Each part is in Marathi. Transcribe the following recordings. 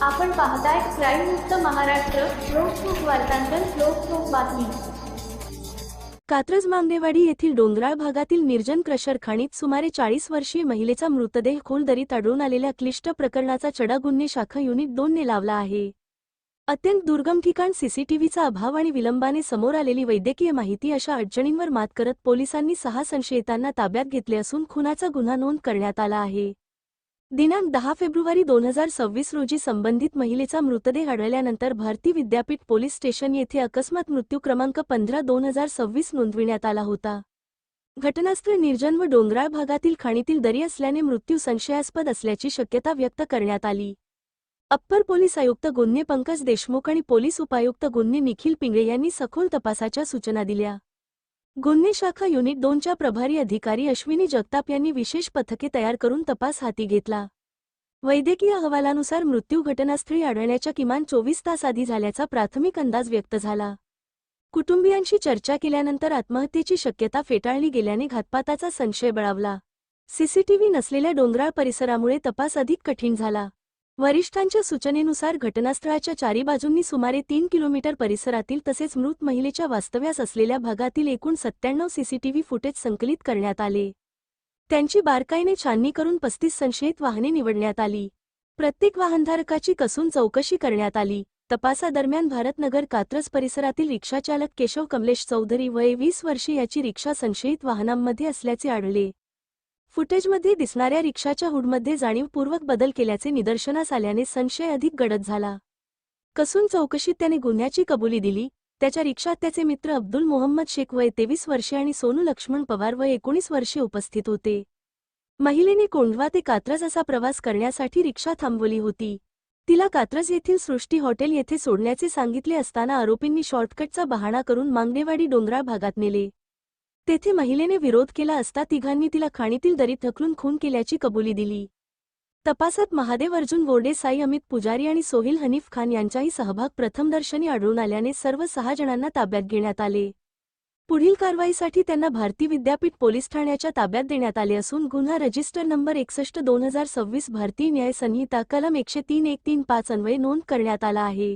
आपण पाहताय क्राईम मुक्त महाराष्ट्र. लोकसुख वार्तांकन, लोकसुख बातमी. कात्रज मांगदेवाडी येथील डोंगराळ भागातील निर्जन क्रशर खाणीत सुमारे 40 वर्षीय महिलेचा मृतदेह खोल दरीत आढळून आलेल्या क्लिष्ट प्रकरणाचा छडा गुन्हे शाखा युनिट 2 ने लावला आहे. अत्यंत दुर्गम ठिकाण, सीसीटीव्हीचा अभाव आणि विलंबाने समोर आलेली वैद्यकीय माहिती अशा अडचणींवर मात करत पोलिसांनी 6 संशयितांना ताब्यात घेतले असून खुनाचा गुन्हा नोंद करण्यात आला आहे. दिनांक 10 फेब्रुवारी 2026 रोजी संबंधित महिलेचा मृतदेह आढळल्यानंतर भारती विद्यापीठ पोलीस स्टेशन येथे अकस्मात मृत्यू क्रमांक 15/2026 नोंदविण्यात आला होता. घटनास्थळ निर्जन व डोंगराळ भागातील खाणीतील दरी असल्याने मृत्यू संशयास्पद असल्याची शक्यता व्यक्त करण्यात आली. अप्पर पोलीस आयुक्त गुन्हे पंकज देशमुख आणि पोलीस उपायुक्त गुन्हे निखिल पिंगळे यांनी सखोल तपासाच्या सूचना दिल्या. गुन्हे शाखा युनिट 2च्या प्रभारी अधिकारी अश्विनी जगताप यांनी विशेष पथके तयार करून तपास हाती घेतला. वैद्यकीय अहवालानुसार मृत्यू घटनास्थळी आढळण्याच्या किमान 24 तास आधी झाल्याचा प्राथमिक अंदाज व्यक्त झाला. कुटुंबियांशी चर्चा केल्यानंतर आत्महत्येची शक्यता फेटाळली गेल्याने घातपाताचा संशय बळावला. सीसीटीव्ही नसलेल्या डोंगराळ परिसरामुळे तपास अधिक कठीण झाला. वरिष्ठांच्या सूचनेनुसार घटनास्थळाच्या चारी बाजूंनी सुमारे 3 किलोमीटर परिसरातील तसेच मृत महिलेच्या वास्तव्यास असलेल्या भागातील एकूण 97 सीसीटीव्ही फुटेज संकलित करण्यात आले. त्यांची बारकाईने छाननी करून 35 संशयित वाहने निवडण्यात आली. प्रत्येक वाहनधारकाची कसून चौकशी करण्यात आली. तपासादरम्यान भारतनगर कात्रज परिसरातील रिक्षाचालक केशव कमलेश चौधरी वय 20 वर्षे याची रिक्षा संशयित वाहनांमध्ये असल्याचे आढळले. फुटेजमध्ये दिसणाऱ्या रिक्षाच्या हुडमध्ये जाणीवपूर्वक बदल केल्याचे निदर्शनास आल्याने संशय अधिक गडद झाला. कसून चौकशीत त्याने गुन्ह्याची कबुली दिली. त्याच्या रिक्षात त्याचे मित्र अब्दुल मोहम्मद शेख वय 23 वर्षे आणि सोनू लक्ष्मण पवार वय 19 वर्षे उपस्थित होते. महिलेने कोंढवा ते कात्रज असा प्रवास करण्यासाठी रिक्षा थांबवली होती. तिला कात्रज येथील सृष्टी हॉटेल येथे सोडण्याचे सांगितले असताना आरोपींनी शॉर्टकटचा बहाणा करून मांगदेवाडी डोंगराळ भागात नेले. तेथे महिलेने विरोध केला असता तिघांनी तिला खाणीतील दरीत ढकलून खून केल्याची कबुली दिली. तपासात महादेव अर्जुन बोर्डे, साई अमित पुजारी आणि सोहिल हनीफ खान यांचाही सहभाग प्रथमदर्शनी आढळून आल्याने सर्व 6 जणांना ताब्यात घेण्यात आले. पुढील कारवाईसाठी त्यांना भारती विद्यापीठ पोलीस ठाण्याच्या ताब्यात देण्यात आले असून गुन्हा रजिस्टर नंबर 61/2026 भारतीय न्याय संहिता कलम 103-135 अन्वये नोंद करण्यात आला आहे.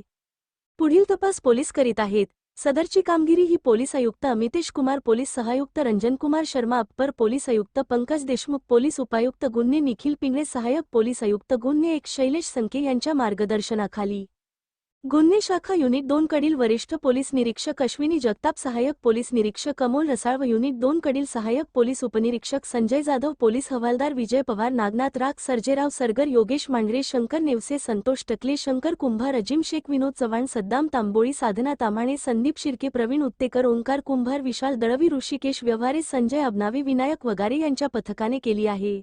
पुढील तपास पोलीस करीत आहेत. सदरची कामगिरी ही पोलीस आयुक्त अमितेश कुमार, पोलीस सहायुक्त रंजन कुमार शर्मा, अप्पर पोलीस आयुक्त पंकज देशमुख, पोलीस उपायुक्त गुन्हे निखिल पिंगळे, सहाय्यक पोलीस आयुक्त गुन्हे 1 शैलेश संके यांच्या मार्गदर्शनाखाली गुन्हे शाखा युनिट 2 कडील वरिष्ठ पोलीस निरीक्षक अश्विनी जगताप, सहाय्यक पोलीस निरीक्षक अमोल रसाळ व युनिट 2 कडील सहाय्यक पोलीस उपनिरीक्षक संजय जाधव, पोलीस हवालदार विजय पवार, नागनाथ राग, सर्जेराव सरगर, योगेश मांढरे, शंकर नेवसे, संतोष टकले, शंकर कुंभार, अजिम शेख, विनोद चव्हाण, सद्दाम तांबोळी, साधना तामाणे, संदीप शिर्के, प्रवीण उत्तेकर, ओंकार कुंभार, विशाल दळवी, ऋषिकेश व्यवहारे, संजय अबनावे, विनायक वगारे यांच्या पथकाने केली आहे.